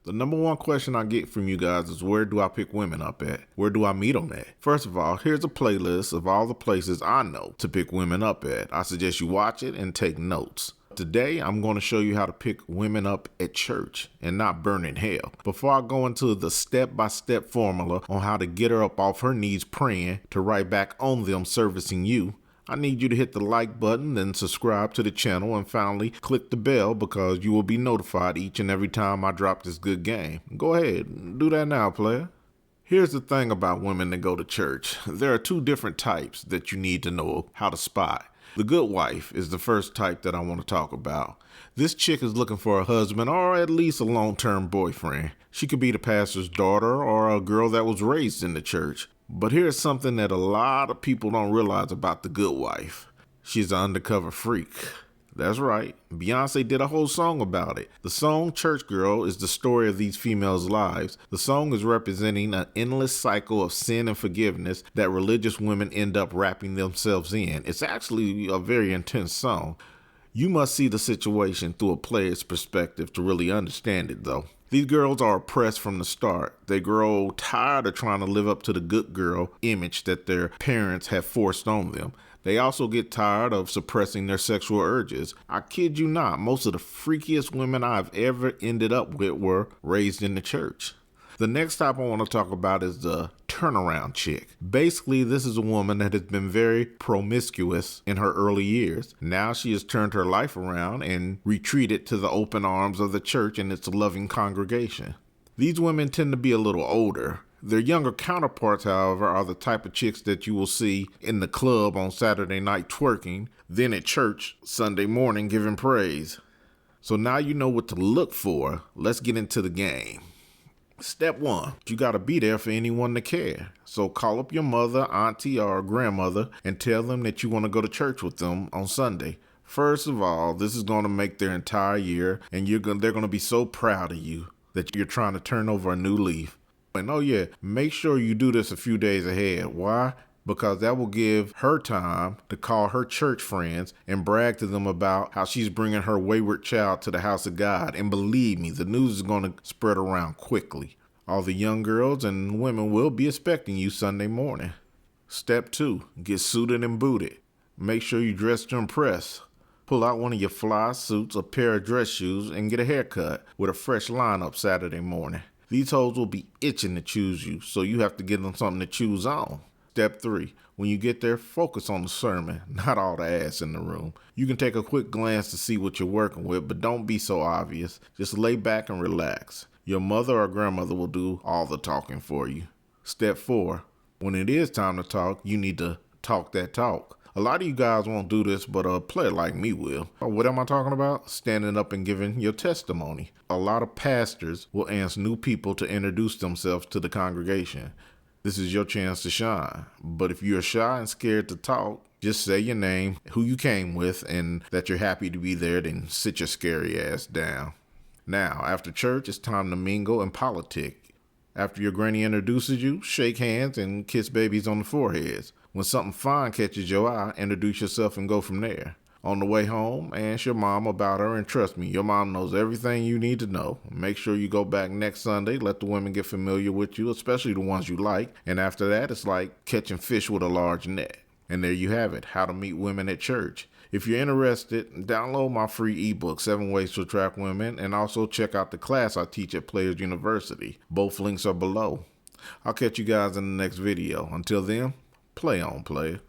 The number one question I get from you guys is, where do I pick women up at? Where do I meet them at? First of all, here's a playlist of all the places I know to pick women up at. I suggest you watch it and take notes. Today, I'm going to show you how to pick women up at church and not burn in hell. Before I go into the step-by-step formula on how to get her up off her knees praying to right back on them servicing you, I need you to hit the like button, then subscribe to the channel, and finally click the bell because you will be notified each and every time I drop this good game. Go ahead, do that now, player. Here's the thing about women that go to church. There are two different types that you need to know how to spot. The good wife is the first type that I want to talk about. This chick is looking for a husband or at least a long-term boyfriend. She could be the pastor's daughter or a girl that was raised in the church. But here's something that a lot of people don't realize about the good wife. She's an undercover freak. That's right. Beyonce did a whole song about it. The song Church Girl is the story of these females' lives. The song is representing an endless cycle of sin and forgiveness that religious women end up wrapping themselves in. It's actually a very intense song. You must see the situation through a player's perspective to really understand it, though. These girls are oppressed from the start. They grow tired of trying to live up to the good girl image that their parents have forced on them. They also get tired of suppressing their sexual urges. I kid you not, most of the freakiest women I've ever ended up with were raised in the church. The next type I want to talk about is the turnaround chick. Basically, this is a woman that has been very promiscuous in her early years. Now she has turned her life around and retreated to the open arms of the church and its loving congregation. These women tend to be a little older. Their younger counterparts, however, are the type of chicks that you will see in the club on Saturday night twerking, then at church Sunday morning giving praise. So now you know what to look for. Let's get into the game. Step 1, you gotta be there for anyone to care. So call up your mother, auntie, or grandmother and tell them that you want to go to church with them on Sunday. First of all, this is going to make their entire year, and they're going to be so proud of you that you're trying to turn over a new leaf. And oh yeah, make sure you do this a few days ahead. Why? Because that will give her time to call her church friends and brag to them about how she's bringing her wayward child to the house of God. And believe me, the news is going to spread around quickly. All the young girls and women will be expecting you Sunday morning. Step 2, get suited and booted. Make sure you dress to impress. Pull out one of your fly suits, a pair of dress shoes, and get a haircut with a fresh lineup Saturday morning. These hoes will be itching to choose you, so you have to give them something to choose on. Step 3, when you get there, focus on the sermon, not all the ass in the room. You can take a quick glance to see what you're working with, but don't be so obvious. Just lay back and relax. Your mother or grandmother will do all the talking for you. Step 4, when it is time to talk, you need to talk that talk. A lot of you guys won't do this, but a player like me will. What am I talking about? Standing up and giving your testimony. A lot of pastors will ask new people to introduce themselves to the congregation. This is your chance to shine. But if you're shy and scared to talk, just say your name, who you came with, and that you're happy to be there, then sit your scary ass down. Now, after church, it's time to mingle and politic. After your granny introduces you, shake hands and kiss babies on the foreheads. When something fine catches your eye, introduce yourself and go from there. On the way home, ask your mom about her, and trust me, your mom knows everything you need to know. Make sure you go back next Sunday, let the women get familiar with you, especially the ones you like, and after that, it's like catching fish with a large net. And there you have it, how to meet women at church. If you're interested, download my free ebook, 7 Ways to Attract Women, and also check out the class I teach at Players University. Both links are below. I'll catch you guys in the next video. Until then, play on, player.